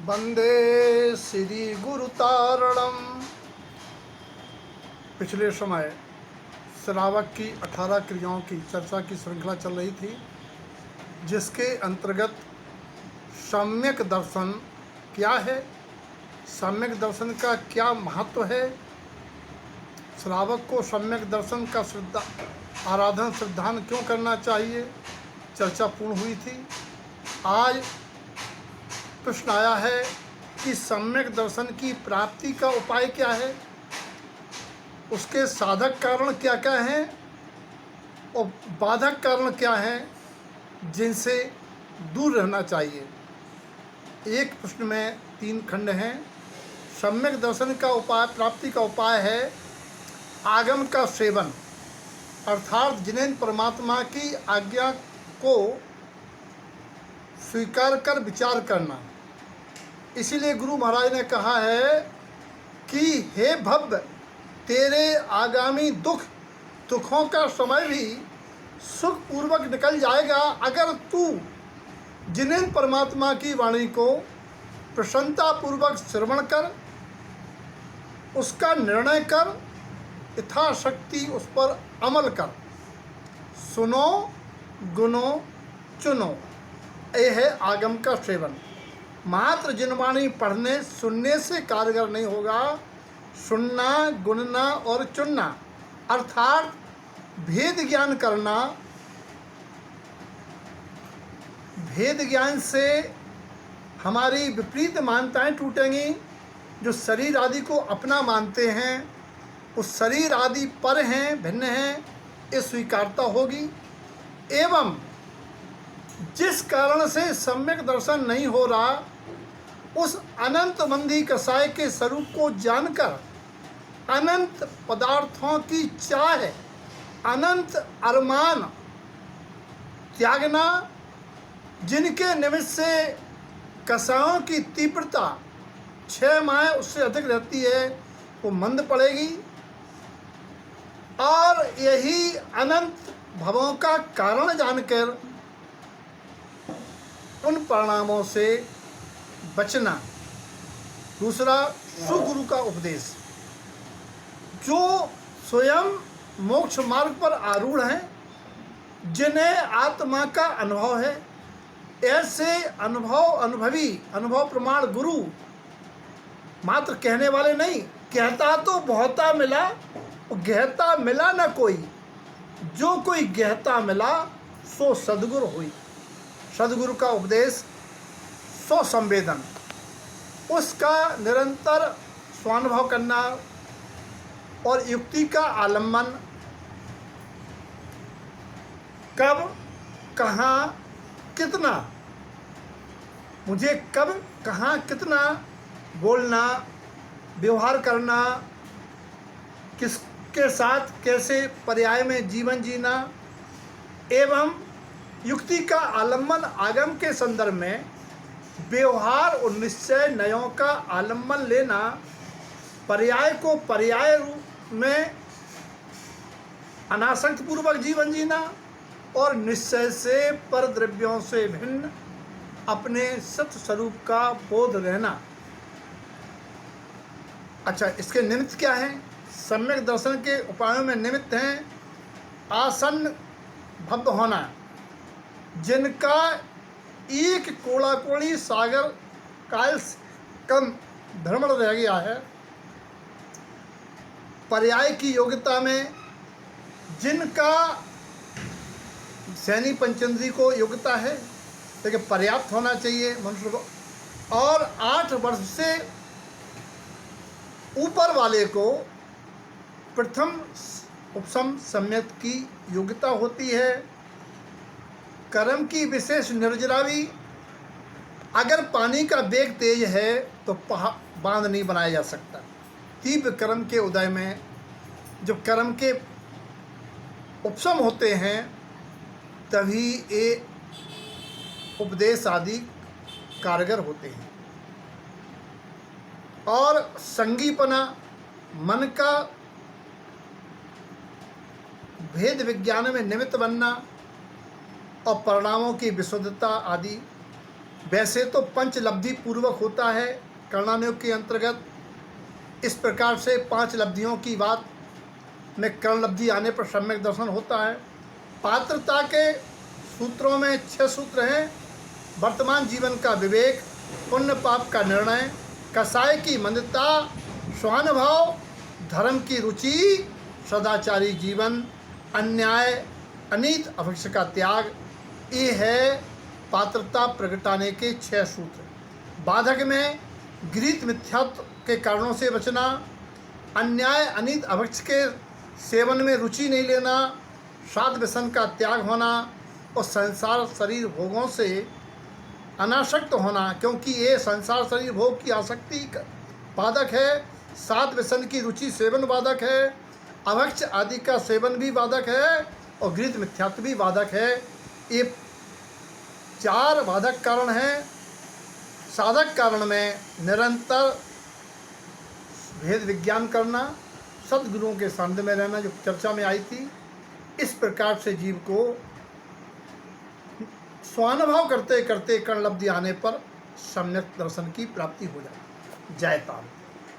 वंदे श्री गुरुतारणम। पिछले समय श्रावक की 18 क्रियाओं की चर्चा की श्रृंखला चल रही थी, जिसके अंतर्गत सम्यक दर्शन क्या है, सम्यक दर्शन का क्या महत्व है, श्रावक को सम्यक दर्शन का आराधन श्रद्धान क्यों करना चाहिए, चर्चा पूर्ण हुई थी। आज प्रश्न आया है कि सम्यक दर्शन की प्राप्ति का उपाय क्या है, उसके साधक कारण क्या क्या हैं और बाधक कारण क्या हैं जिनसे दूर रहना चाहिए। एक प्रश्न में 3 खंड हैं। सम्यक दर्शन का उपाय, प्राप्ति का उपाय है आगम का सेवन, अर्थात जिनेन परमात्मा की आज्ञा को स्वीकार कर विचार करना। इसीलिए गुरु महाराज ने कहा है कि हे भव्य, तेरे आगामी दुखों का समय भी सुखपूर्वक निकल जाएगा अगर तू जिनेन परमात्मा की वाणी को प्रसन्नतापूर्वक श्रवण कर, उसका निर्णय कर, यथाशक्ति उस पर अमल कर। सुनो गुनो चुनो, यह है आगम का सेवन। मात्र जिनवाणी पढ़ने सुनने से कारगर नहीं होगा। सुनना, गुनना और चुनना, अर्थात भेद ज्ञान करना। भेद ज्ञान से हमारी विपरीत मान्यताएं टूटेंगी। जो शरीर आदि को अपना मानते हैं, उस शरीर आदि पर हैं, भिन्न हैं, ये स्वीकारता होगी। एवं जिस कारण से सम्यक दर्शन नहीं हो रहा, उस अनंत बंधी कसाय के स्वरूप को जानकर अनंत पदार्थों की चाह, अनंत अरमान त्यागना, जिनके निमित्त से कसायों की तीव्रता 6 माह उससे अधिक रहती है, वो मंद पड़ेगी। और यही अनंत भवों का कारण जानकर उन परिणामों से बचना। दूसरा, सुगुरु का उपदेश। जो स्वयं मोक्ष मार्ग पर आरूढ़ हैं, जिन्हें आत्मा का अनुभव है, ऐसे अनुभव प्रमाण गुरु मात्र कहने वाले नहीं। कहता तो बहुता मिला, गहता मिला न कोई। जो कोई गहता मिला सो सदगुरु हुई। सदगुरु का उपदेश, सो संवेदन, उसका निरंतर स्वानुभव करना और युक्ति का आलम्बन। कब, कहाँ, कितना, मुझे कब, कहाँ, कितना बोलना, व्यवहार करना, किसके साथ कैसे पर्याय में जीवन जीना, एवं युक्ति का आलम्बन आगम के संदर्भ में व्यवहार और निश्चय नयों का आलम्बन लेना, पर्याय को पर्याय रूप में अनासक्त पूर्वक जीवन जीना और निश्चय से पर द्रव्यों से भिन्न अपने सत्य स्वरूप का बोध रहना। अच्छा, इसके निमित्त क्या हैं? सम्यक दर्शन के उपायों में निमित्त हैं आसन्न भव्य होना, जिनका एक कोड़ा कोड़ी सागर काल कम भ्रमण रह गया है। पर्याय की योग्यता में जिनका सैनी पंचेंद्री को योग्यता है, लेकिन पर्याप्त होना चाहिए मनुष्य को, और 8 वर्ष से ऊपर वाले को प्रथम उपशम सम्यक की योग्यता होती है। कर्म की विशेष निर्जरावी, अगर पानी का वेग तेज है तो बांध नहीं बनाया जा सकता। तीव्र कर्म के उदय में जो कर्म के उपशम होते हैं, तभी ये उपदेश आदि कारगर होते हैं। और संगीपना, मन का भेद विज्ञान में निमित्त बनना और परिणामों की विशुद्धता आदि वैसे तो पंचलब्धि पूर्वक होता है कर्णानुयोग के अंतर्गत। इस प्रकार से 5 लब्धियों की बात में कर्णलब्धि आने पर सम्यक दर्शन होता है। पात्रता के सूत्रों में 6 सूत्र हैं। वर्तमान जीवन का विवेक, पुण्य पाप का निर्णय, कसाय की मंदता, स्वानुभाव, धर्म की रुचि, सदाचारी जीवन, अन्याय अनीत अभक्ष का त्याग। ये है पात्रता प्रगटाने के 6 सूत्र। बाधक में गृहीत मिथ्यात्व के कारणों से बचना, अन्याय अनीत अभक्ष के सेवन में रुचि नहीं लेना, साध व्यसन का त्याग होना और संसार शरीर भोगों से अनासक्त होना, क्योंकि ये संसार शरीर भोग की आसक्ति बाधक है। साध व्यसन की रुचि सेवन बाधक है, अभक्ष आदि का सेवन भी बाधक है और गृहीत मिथ्यात्व भी बाधक है। ये 4 बाधक कारण हैं। साधक कारण में निरंतर भेद विज्ञान करना, सद्गुरुओं के सानिध्य में रहना, जो चर्चा में आई थी। इस प्रकार से जीव को स्वानुभाव करते करते कर्णलब्धि आने पर सम्यक दर्शन की प्राप्ति हो जाती। जय ताल।